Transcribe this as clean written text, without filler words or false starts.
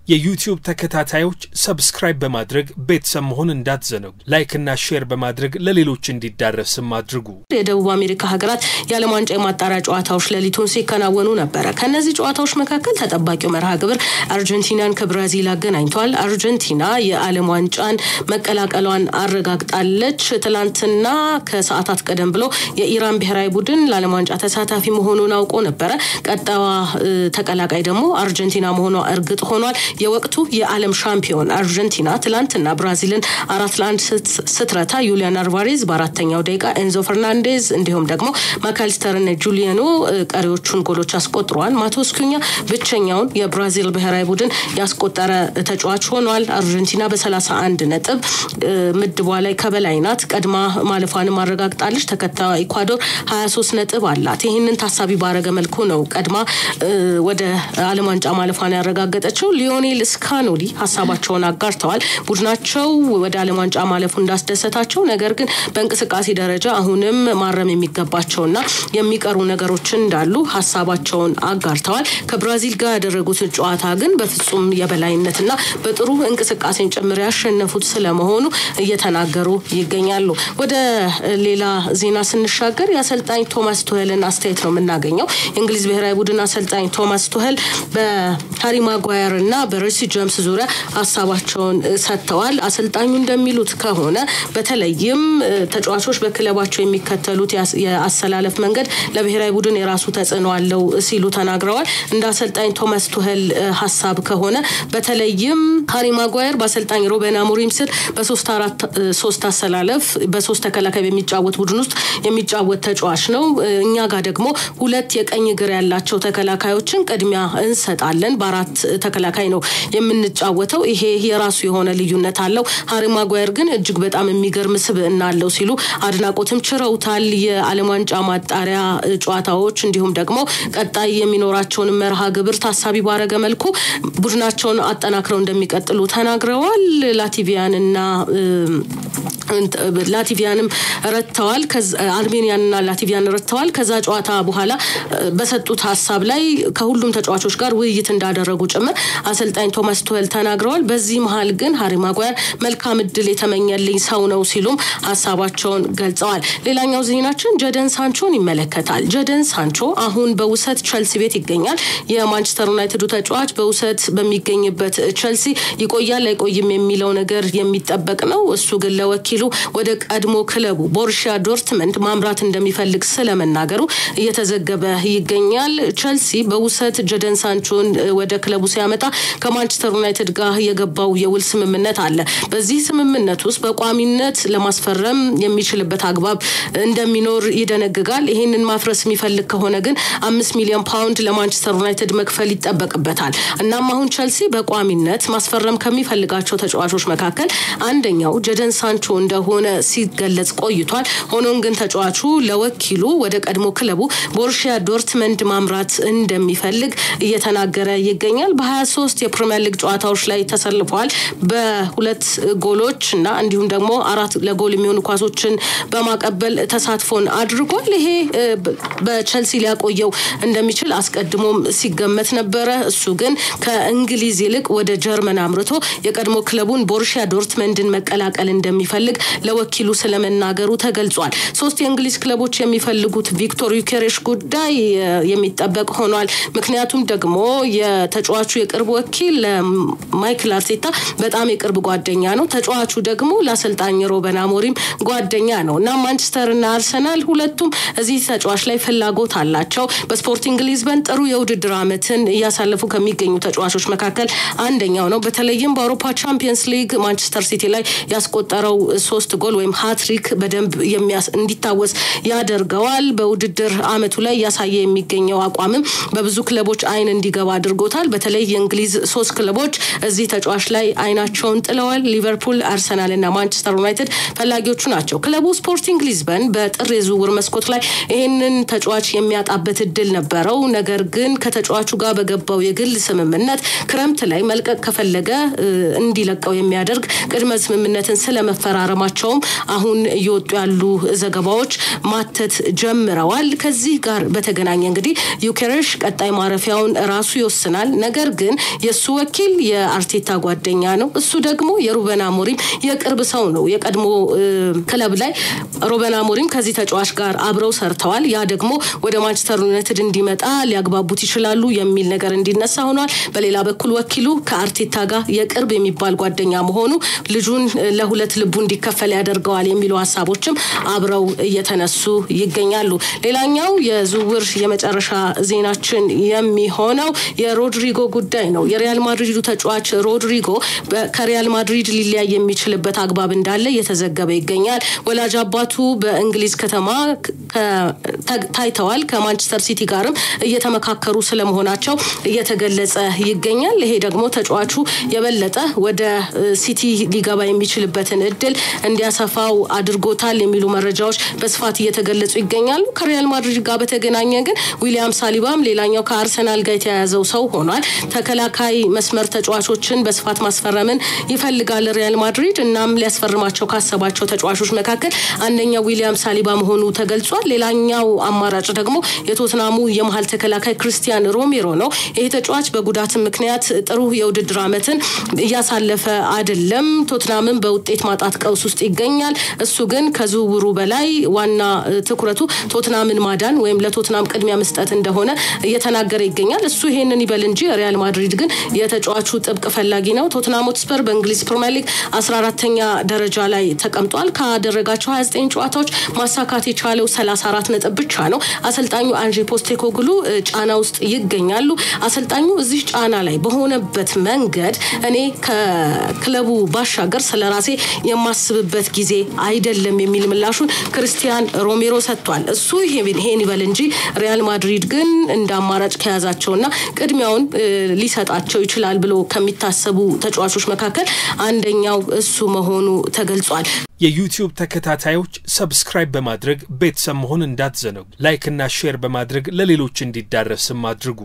የዩቲዩብ ተከታታዮች ሰብስክራይብ በማድረግ ቤተሰብ መሆን እንዳትዘነጉ ላይክ እና ሼር በማድረግ ለሌሎች እንዲዳረስም አድርጉ። የደቡብ አሜሪካ ሀገራት የዓለም ዋንጫ የማጣሪያ ጨዋታዎች ሌሊቱን ሲከናወኑ ነበር። ከነዚህ ጨዋታዎች መካከል ተጠባቂው መርሃ ግብር አርጀንቲናን ከብራዚል አገናኝቷል። አርጀንቲና የዓለም ዋንጫን መቀላቀሏን አረጋግጣለች። ትላንትና ከሰዓታት ቀደም ብሎ የኢራን ብሔራዊ ቡድን ለዓለም ዋንጫ ተሳታፊ መሆኑን አውቆ ነበር። ቀጣዋ ተቀላቃይ ደግሞ አርጀንቲና መሆኗ እርግጥ ሆኗል። የወቅቱ የዓለም ሻምፒዮን አርጀንቲና ትላንትና ብራዚልን 4-1 ስትረታ ዩሊያን አልቫሬዝ በአራተኛው ደቂቃ ኤንዞ ፈርናንዴዝ እንዲሁም ደግሞ ማካሊስተርና ጁሊያኖ ቀሪዎቹን ጎሎች አስቆጥሯል። ማቴዎስ ኩኛ ብቸኛውን የብራዚል ብሔራዊ ቡድን ያስቆጠረ ተጫዋች ሆኗል። አርጀንቲና በ31 ነጥብ ምድቧ ላይ ከበላይ ናት። ቀድማ ማለፏን ማረጋግጣለች። ተከታዩ ኢኳዶር 23 ነጥብ አላት። ይሄንን ታሳቢ ባረገ መልኩ ነው ቀድማ ወደ ዓለም ዋንጫ ማለፏን ያረጋገጠችው። ሊዮኔል ስካኖሊ ሐሳባቸውን አጋርተዋል። ቡድናቸው ወደ ዓለም ዋንጫ ማለፉ እንዳስደሰታቸው ነገር ግን በእንቅስቃሴ ደረጃ አሁንም ማረም የሚገባቸውና የሚቀሩ ነገሮች እንዳሉ ሐሳባቸውን አጋርተዋል። ከብራዚል ጋር ያደረጉት ጨዋታ ግን በፍጹም የበላይነትና በጥሩ እንቅስቃሴን ጭምር ያሸነፉት ስለመሆኑ እየተናገሩ ይገኛሉ። ወደ ሌላ ዜና ስንሻገር የአሰልጣኝ ቶማስ ቱሄልን አስተያየት ነው የምናገኘው። እንግሊዝ ብሔራዊ ቡድን አሰልጣኝ ቶማስ ቱሄል በሃሪ ማጓየር እና በሬሲ ጄምስ ዙሪያ ሐሳባቸውን ሰጥተዋል። አሰልጣኙ እንደሚሉት ከሆነ በተለይም ተጫዋቾች በክለባቸው የሚከተሉት የአሰላለፍ መንገድ ለብሔራዊ ቡድን የራሱ ተጽዕኖ አለው ሲሉ ተናግረዋል። እንደ አሰልጣኝ ቶማስ ቱሄል ሐሳብ ከሆነ በተለይም ሃሪ ማጓየር በአሰልጣኝ ሩበን አሞሪም ስር በ3-4-3 አሰላለፍ በ3 ተከላካይ በሚጫወት ቡድን ውስጥ የሚጫወት ተጫዋች ነው። እኛ ጋር ደግሞ ሁለት የቀኝ እግር ያላቸው ተከላካዮችን ቅድሚያ እንሰጣለን። በአራት ተከላካይ ነው የምንጫወተው። ይሄ የራሱ የሆነ ልዩነት አለው። ሃሪ ማጓየር ግን እጅግ በጣም የሚገርም ስብዕና አለው ሲሉ አድናቆትም ችረውታል። የዓለም ዋንጫ ማጣሪያ ጨዋታዎች እንዲሁም ደግሞ ቀጣይ የሚኖራቸውን መርሃ ግብር ታሳቢ ባረገ መልኩ ቡድናቸውን አጠናክረው እንደሚቀጥሉ ተናግረዋል። ላቲቪያንም ረተዋል። አርሜኒያንና ላቲቪያን ረተዋል። ከዛ ጨዋታ በኋላ በሰጡት ሐሳብ ላይ ከሁሉም ተጫዋቾች ጋር ውይይት እንዳደረጉ ጭምር አሰልጣኝ ቶማስ ቱሄል ተናግረዋል። በዚህ መሃል ግን ሃሪ ማጓየር መልካም እድል የተመኘልኝ ሰው ነው ሲሉም ሐሳባቸውን ገልጸዋል። ሌላኛው ዜናችን ጀደን ሳንቾን ይመለከታል። ጀደን ሳንቾ አሁን በውሰት ቸልሲ ቤት ይገኛል። የማንቸስተር ዩናይትድ ተጫዋች በውሰት በሚገኝበት ቸልሲ ይቆያል አይቆይም የሚለው ነገር የሚጠበቅ ነው። እሱ ግን ለወኪሉ ወደ ቀድሞ ክለቡ ቦሩሲያ ዶርትመንድ ማምራት እንደሚፈልግ ስለመናገሩ እየተዘገበ ይገኛል። ቸልሲ በውሰት ጀደን ሳንቾን ወደ ክለቡ ሲያመጣ ከማንቸስተር ዩናይትድ ጋር የገባው የውል ስምምነት አለ። በዚህ ስምምነት ውስጥ በቋሚነት ለማስፈረም የሚችልበት አግባብ እንደሚኖር ይደነግጋል። ይሄንን ማፍረስ የሚፈልግ ከሆነ ግን 5 ሚሊዮን ፓውንድ ለማንቸስተር ዩናይትድ መክፈል ይጠበቅበታል። እናም አሁን ቸልሲ በቋሚነት ማስፈረም ከሚፈልጋቸው ተጫዋቾች መካከል አንደኛው ጀደን ሳንቾ እንደሆነ ሲገለጽ ቆይቷል። ሆኖም ግን ተጫዋቹ ለወኪሉ ወደ ቀድሞ ክለቡ ቦሩሲያ ዶርትመንድ ማምራት እንደሚፈልግ እየተናገረ ይገኛል። በ23 የፕሪሚየር ሊግ ጨዋታዎች ላይ ተሰልፏል። በሁለት ጎሎች እና እንዲሁም ደግሞ 4 ለጎል የሚሆኑ ኳሶችን በማቀበል ተሳትፎን አድርጓል። ይሄ በቸልሲ ሊያቆየው እንደሚችል አስቀድሞም ሲገመት ነበር። እሱ ግን ከእንግሊዝ ይልቅ ወደ ጀርመን አምርቶ የቀድሞ ክለቡን ቦሩሲያ ዶርትመንድን መቀላቀል እንደሚፈልግ ለወኪሉ ስለመናገሩ ተገልጿል። 3 የእንግሊዝ ክለቦች የሚፈልጉት ቪክቶር ዩኬሬሽ ጉዳይ የሚጠበቅ ሆኗል። ምክንያቱም ደግሞ የተጫዋቹ የቅርብ ወኪል ማይክል አርቴታ በጣም የቅርብ ጓደኛ ነው። ተጫዋቹ ደግሞ ለአሰልጣኝ ሩበን አሞሪም ጓደኛ ነውና ማንቸስተርና አርሰናል ሁለቱም እዚህ ተጫዋች ላይ ፍላጎት አላቸው። በስፖርቲንግ ሊዝበን ጥሩ የውድድር ዓመትን እያሳለፉ ከሚገኙ ተጫዋቾች መካከል አንደኛው ነው። በተለይም በአውሮፓ ቻምፒየንስ ሊግ ማንቸስተር ሲቲ ላይ ያስቆጠረው 3 ጎል ወይም ሃትሪክ በደንብ እንዲታወስ ያደርገዋል። በውድድር ዓመቱ ላይ ያሳየ የሚገኘው አቋምም በብዙ ክለቦች አይን እንዲገባ አድርጎታል። በተለይ የእንግሊዝ 3 ክለቦች እዚህ ተጫዋች ላይ አይናቸውን ጥለዋል። ሊቨርፑል፣ አርሰናል እና ማንቸስተር ዩናይትድ ፈላጊዎቹ ናቸው። ክለቡ ስፖርቲንግ ሊዝበን በጥር የዝውውር መስኮት ላይ ይሄንን ተጫዋች የሚያጣበት እድል ነበረው። ነገር ግን ከተጫዋቹ ጋር በገባው የግል ስምምነት ክረምት ላይ መልቀቅ ከፈለገ እንዲለቀው የሚያደርግ ቅድመ ስምምነትን ስለመፈራረማቸውም አሁን እየወጡ ያሉ ዘገባዎች ማተት ጀምረዋል። ከዚህ ጋር በተገናኘ እንግዲህ ዩኬሬሽ ቀጣይ ማረፊያውን ራሱ ይወስናል። ነገር ግን የሱ ወኪል የአርቴታ ጓደኛ ነው እሱ ደግሞ የሩበን አሞሪም የቅርብ ሰው ነው የቀድሞ ክለብ ላይ ሩበን አሞሪም ከዚህ ተጫዋች ጋር አብረው ሰርተዋል ያ ደግሞ ወደ ማንቸስተር ዩናይትድ እንዲመጣ ሊያግባቡት ይችላሉ የሚል ነገር እንዲነሳ ሆኗል በሌላ በኩል ወኪሉ ከአርቴታ ጋር የቅርብ የሚባል ጓደኛ መሆኑ ልጁን ለሁለት ልቡ እንዲከፈል ያደርገዋል የሚሉ ሐሳቦችም አብረው እየተነሱ ይገኛሉ ሌላኛው የዝውውር የመጨረሻ ዜናችን የሚሆነው የሮድሪጎ ጉዳይ ነው የሪያል ማድሪዱ ተጫዋች ሮድሪጎ ከሪያል ማድሪድ ሊለያይ የሚችልበት አግባብ እንዳለ እየተዘገበ ይገኛል ወላጅ አባቱ በእንግሊዝ ከተማ ታይተዋል ከማንቸስተር ሲቲ ጋርም እየተመካከሩ ስለመሆናቸው እየተገለጸ ይገኛል ይሄ ደግሞ ተጫዋቹ የበለጠ ወደ ሲቲ ሊገባ የሚችልበትን እድል እንዲያሰፋው አድርጎታል የሚሉ መረጃዎች በስፋት እየተገለጹ ይገኛሉ ከሪያል ማድሪድ ጋር በተገናኘ ግን ዊሊያም ሳሊባም ሌላኛው ከአርሰናል ጋር የተያያዘው ሰው ሆኗል ተከላካይ መስመር ተጫዋቾችን በስፋት ማስፈረምን ይፈልጋል ሪያል ማድሪድ እናም ሊያስፈርማቸው ካሰባቸው ተጫዋቾች መካከል አንደኛው ዊሊያም ሳሊባ መሆኑ ተገልጿል ሌላኛው አማራጭ ደግሞ የቶትናሙ የመሃል ተከላካይ ክሪስቲያን ሮሜሮ ነው ይሄ ተጫዋች በጉዳት ምክንያት ጥሩ የውድድር አመትን ያሳለፈ አይደለም ቶትናምን በውጤት ማጣት ቀውስ ውስጥ ይገኛል እሱ ግን ከዝውውሩ በላይ ዋና ትኩረቱ ቶትናምን ማዳን ወይም ለቶትናም ቅድሚያ መስጠት እንደሆነ እየተናገረ ይገኛል እሱ ይሄንን ይበል እንጂ ሪያል ማድሪድ ግን የተጫዋቹ ጥብቅ ፈላጊ ነው ቶትናም ሆትስፐር በእንግሊዝ ፕሪሚየር ሊግ 14ኛ ደረጃ ላይ ተቀምጧል ካደረጋቸው 29 ጨዋታዎች ማሳካት የቻለው 34 ነጥብ ብቻ ነው አሰልጣኙ አንጄ ፖስቴኮግሉ ጫና ውስጥ ይገኛሉ አሰልጣኙ እዚህ ጫና ላይ በሆነበት መንገድ እኔ ከክለቡ ባሻገር ስለራሴ የማስብበት ጊዜ አይደለም የሚል ምላሹን ክሪስቲያን ሮሜሮ ሰጥቷል እሱ ይሄን ይበል እንጂ ሪያል ማድሪድ ግን እንደ አማራጭ ከያዛቸውና ቅድሚያውን ሊሰጣቸው ይችላል ብሎ ከሚታሰቡ ተጫዋቾች መካከል አንደኛው እሱ መሆኑ ተገልጿል የዩቲዩብ ተከታታዮች ሰብስክራይብ በማድረግ ቤተሰብ መሆን እንዳትዘነጉ ላይክ እና ሼር በማድረግ ለሌሎች እንዲዳረስም አድርጉ